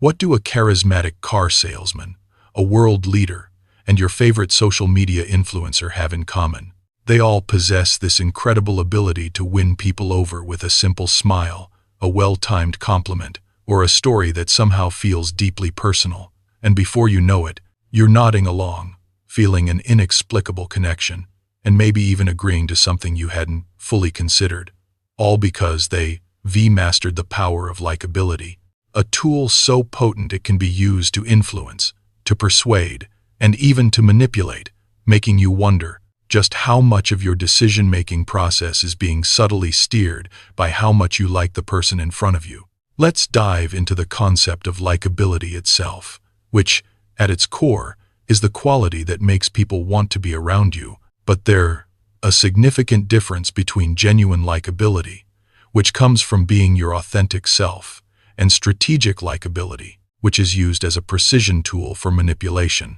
What do a charismatic car salesman, a world leader, and your favorite social media influencer have in common? They all possess this incredible ability to win people over with a simple smile, a well-timed compliment, or a story that somehow feels deeply personal. And before you know it, you're nodding along, feeling an inexplicable connection, and maybe even agreeing to something you hadn't fully considered, all because they mastered the power of likability, a tool so potent it can be used to influence, to persuade, and even to manipulate, making you wonder just how much of your decision-making process is being subtly steered by how much you like the person in front of you. Let's dive into the concept of likability itself, which, at its core, is the quality that makes people want to be around you. But there's a significant difference between genuine likability, which comes from being your authentic self, and strategic likability, which is used as a precision tool for manipulation.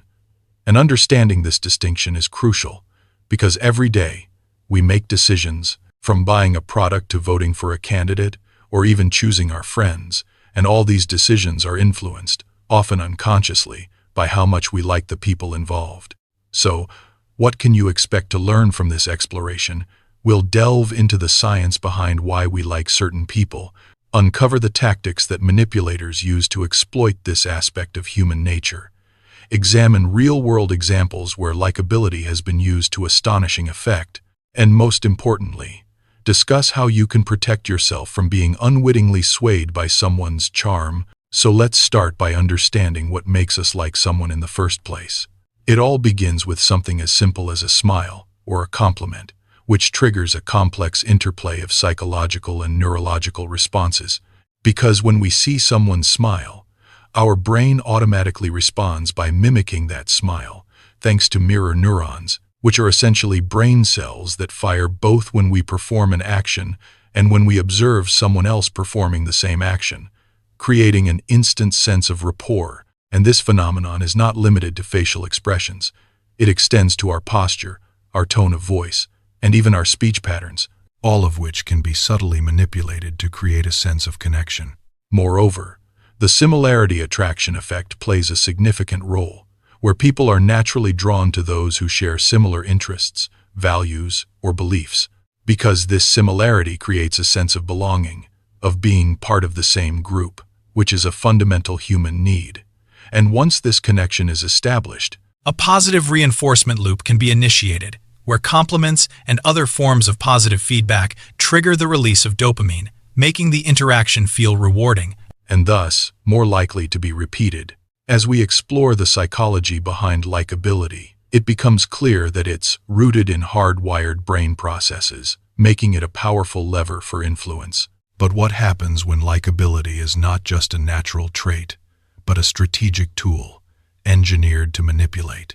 And understanding this distinction is crucial, because every day we make decisions, from buying a product to voting for a candidate, or even choosing our friends, and all these decisions are influenced, often unconsciously, by how much we like the people involved. So, what can you expect to learn from this exploration? We'll delve into the science behind why we like certain people, uncover the tactics that manipulators use to exploit this aspect of human nature, examine real-world examples where likability has been used to astonishing effect, and most importantly, discuss how you can protect yourself from being unwittingly swayed by someone's charm. So let's start by understanding what makes us like someone in the first place. It all begins with something as simple as a smile or a compliment, which triggers a complex interplay of psychological and neurological responses. Because when we see someone smile, our brain automatically responds by mimicking that smile, thanks to mirror neurons, which are essentially brain cells that fire both when we perform an action and when we observe someone else performing the same action, creating an instant sense of rapport. And this phenomenon is not limited to facial expressions. It extends to our posture, our tone of voice, and even our speech patterns, all of which can be subtly manipulated to create a sense of connection. Moreover, the similarity attraction effect plays a significant role, where people are naturally drawn to those who share similar interests, values, or beliefs, because this similarity creates a sense of belonging, of being part of the same group, which is a fundamental human need. And once this connection is established, a positive reinforcement loop can be initiated, where compliments and other forms of positive feedback trigger the release of dopamine, making the interaction feel rewarding, and thus more likely to be repeated. As we explore the psychology behind likability, it becomes clear that it's rooted in hardwired brain processes, making it a powerful lever for influence. But what happens when likability is not just a natural trait, but a strategic tool, engineered to manipulate?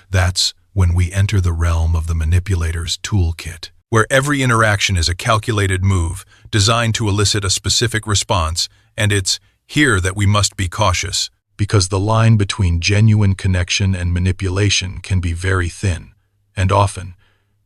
That's when we enter the realm of the manipulator's toolkit, where every interaction is a calculated move designed to elicit a specific response, and it's here that we must be cautious, because the line between genuine connection and manipulation can be very thin, and often,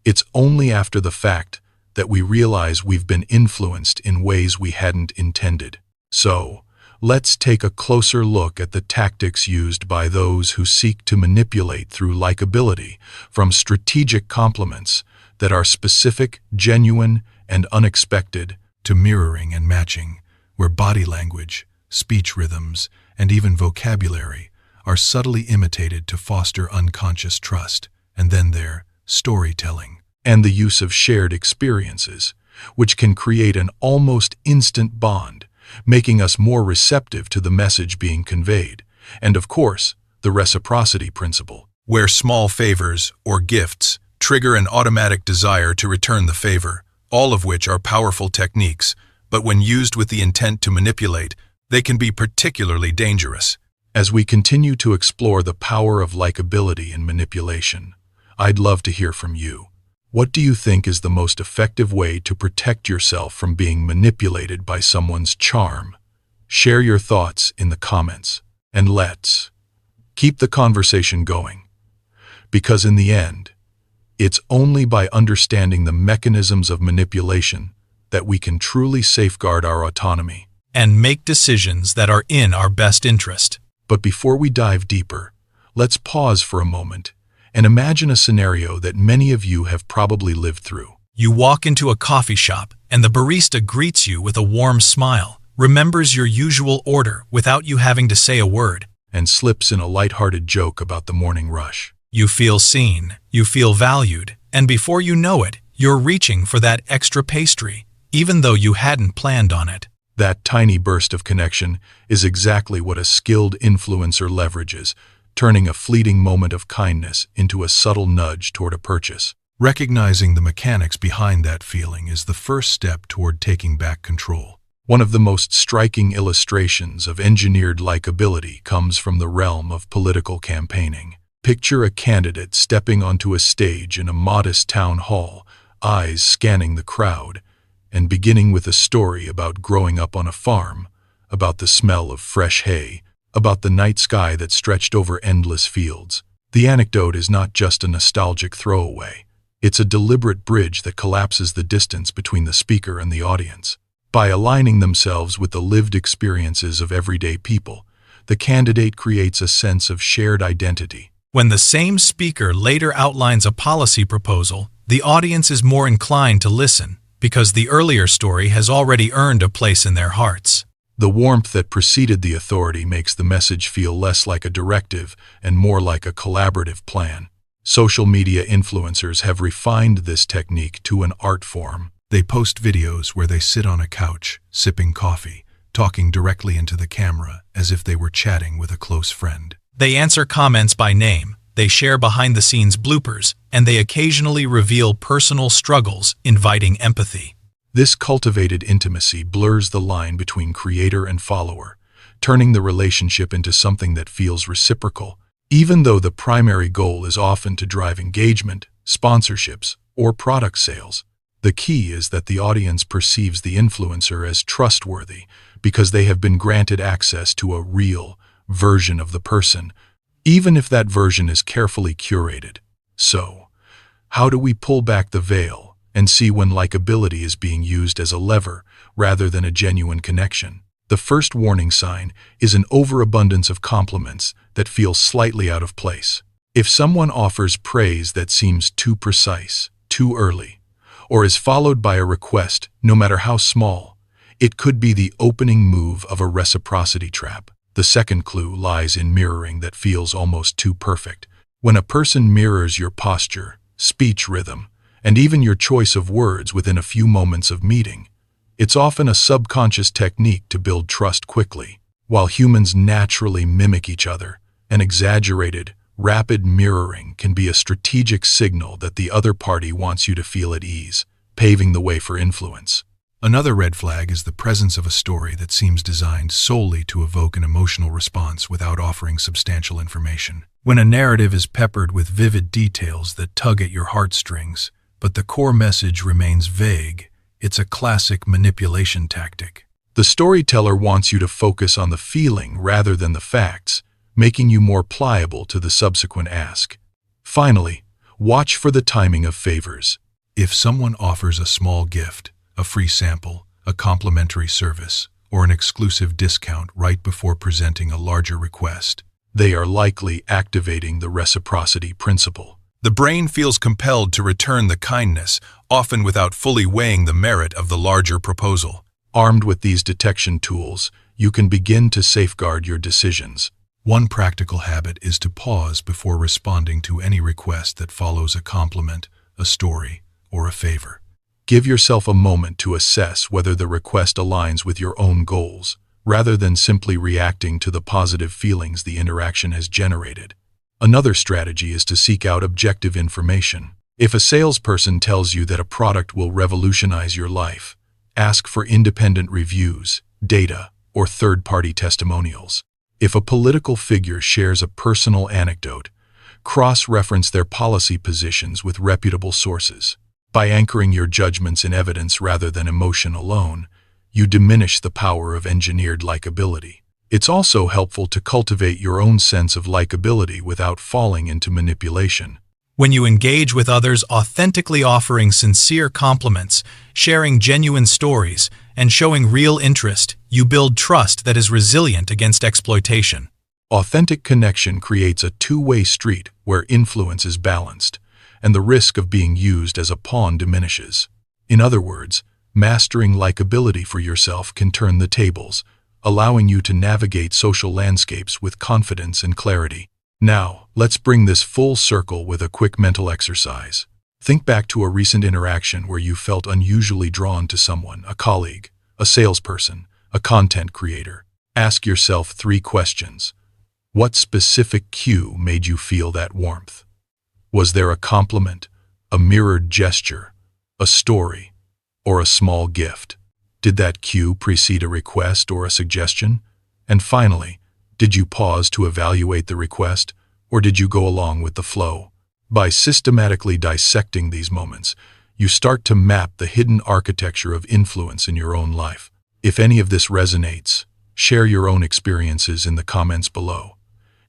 it's only after the fact that we realize we've been influenced in ways we hadn't intended. So, let's take a closer look at the tactics used by those who seek to manipulate through likability, from strategic compliments that are specific, genuine, and unexpected, to mirroring and matching, where body language, speech rhythms, and even vocabulary are subtly imitated to foster unconscious trust. And then there's storytelling, and the use of shared experiences, which can create an almost instant bond, making us more receptive to the message being conveyed. And of course, the reciprocity principle, where small favors or gifts trigger an automatic desire to return the favor, all of which are powerful techniques, but when used with the intent to manipulate, they can be particularly dangerous. As we continue to explore the power of likability and manipulation, I'd love to hear from you. What do you think is the most effective way to protect yourself from being manipulated by someone's charm? Share your thoughts in the comments, and let's keep the conversation going. Because in the end, it's only by understanding the mechanisms of manipulation that we can truly safeguard our autonomy. and make decisions that are in our best interest. But before we dive deeper, let's pause for a moment and imagine a scenario that many of you have probably lived through. You walk into a coffee shop, and the barista greets you with a warm smile, remembers your usual order without you having to say a word, and slips in a lighthearted joke about the morning rush. You feel seen, you feel valued, and before you know it, you're reaching for that extra pastry, even though you hadn't planned on it. That tiny burst of connection is exactly what a skilled influencer leverages, turning a fleeting moment of kindness into a subtle nudge toward a purchase. Recognizing the mechanics behind that feeling is the first step toward taking back control. One of the most striking illustrations of engineered likability comes from the realm of political campaigning. Picture a candidate stepping onto a stage in a modest town hall, eyes scanning the crowd, and beginning with a story about growing up on a farm, about the smell of fresh hay, about the night sky that stretched over endless fields. The anecdote is not just a nostalgic throwaway. It's a deliberate bridge that collapses the distance between the speaker and the audience. By aligning themselves with the lived experiences of everyday people, the candidate creates a sense of shared identity. When the same speaker later outlines a policy proposal, the audience is more inclined to listen, because the earlier story has already earned a place in their hearts. The warmth that preceded the authority makes the message feel less like a directive and more like a collaborative plan. Social media influencers have refined this technique to an art form. They post videos where they sit on a couch, sipping coffee, talking directly into the camera as if they were chatting with a close friend. They answer comments by name, they share behind-the-scenes bloopers, and they occasionally reveal personal struggles, inviting empathy. This cultivated intimacy blurs the line between creator and follower, turning the relationship into something that feels reciprocal, even though the primary goal is often to drive engagement, sponsorships, or product sales. The key is that the audience perceives the influencer as trustworthy because they have been granted access to a real version of the person, even if that version is carefully curated. So, how do we pull back the veil and see when likability is being used as a lever rather than a genuine connection? The first warning sign is an overabundance of compliments that feel slightly out of place. If someone offers praise that seems too precise, too early, or is followed by a request, no matter how small, it could be the opening move of a reciprocity trap. The second clue lies in mirroring that feels almost too perfect. When a person mirrors your posture, speech rhythm, and even your choice of words within a few moments of meeting, it's often a subconscious technique to build trust quickly. While humans naturally mimic each other, an exaggerated, rapid mirroring can be a strategic signal that the other party wants you to feel at ease, paving the way for influence. Another red flag is the presence of a story that seems designed solely to evoke an emotional response without offering substantial information. When a narrative is peppered with vivid details that tug at your heartstrings, but the core message remains vague, it's a classic manipulation tactic. The storyteller wants you to focus on the feeling rather than the facts, making you more pliable to the subsequent ask. Finally, watch for the timing of favors. If someone offers a small gift, a free sample, a complimentary service, or an exclusive discount right before presenting a larger request, they are likely activating the reciprocity principle. The brain feels compelled to return the kindness, often without fully weighing the merit of the larger proposal. Armed with these detection tools, you can begin to safeguard your decisions. One practical habit is to pause before responding to any request that follows a compliment, a story, or a favor. Give yourself a moment to assess whether the request aligns with your own goals, rather than simply reacting to the positive feelings the interaction has generated. Another strategy is to seek out objective information. If a salesperson tells you that a product will revolutionize your life, ask for independent reviews, data, or third-party testimonials. If a political figure shares a personal anecdote, cross-reference their policy positions with reputable sources. By anchoring your judgments in evidence rather than emotion alone, you diminish the power of engineered likability. It's also helpful to cultivate your own sense of likability without falling into manipulation. When you engage with others authentically offering sincere compliments, sharing genuine stories, and showing real interest, You build trust that is resilient against exploitation. Authentic connection creates a two-way street where influence is balanced, and the risk of being used as a pawn diminishes. In other words, mastering likability for yourself can turn the tables, allowing you to navigate social landscapes with confidence and clarity. Now, let's bring this full circle with a quick mental exercise. Think back to a recent interaction where you felt unusually drawn to someone, a colleague, a salesperson, a content creator. Ask yourself 3 questions. What specific cue made you feel that warmth? Was there a compliment, a mirrored gesture, a story, or a small gift? Did that cue precede a request or a suggestion? And finally, did you pause to evaluate the request, or did you go along with the flow? By systematically dissecting these moments, you start to map the hidden architecture of influence in your own life. If any of this resonates, share your own experiences in the comments below.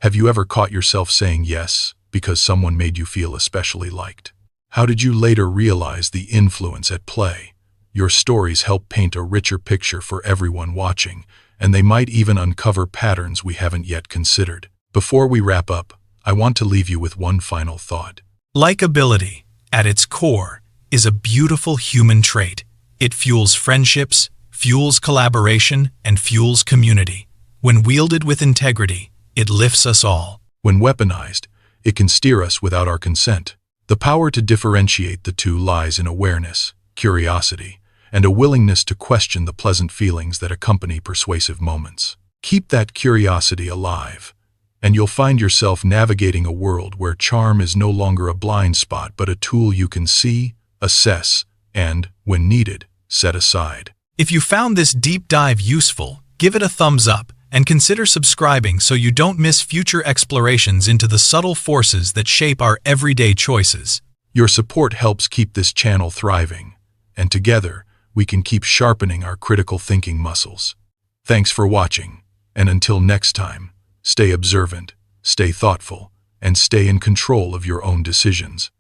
Have you ever caught yourself saying yes because someone made you feel especially liked? How did you later realize the influence at play? Your stories help paint a richer picture for everyone watching, and they might even uncover patterns we haven't yet considered. Before we wrap up, I want to leave you with one final thought. Likability, at its core, is a beautiful human trait. It fuels friendships, fuels collaboration, and fuels community. When wielded with integrity, it lifts us all. When weaponized, it can steer us without our consent. The power to differentiate the two lies in awareness, curiosity, and a willingness to question the pleasant feelings that accompany persuasive moments. Keep that curiosity alive, and you'll find yourself navigating a world where charm is no longer a blind spot but a tool you can see, assess, and, when needed, set aside. If you found this deep dive useful, give it a thumbs up and consider subscribing so you don't miss future explorations into the subtle forces that shape our everyday choices. Your support helps keep this channel thriving, and together, we can keep sharpening our critical thinking muscles. Thanks for watching, and until next time, stay observant, stay thoughtful, and stay in control of your own decisions.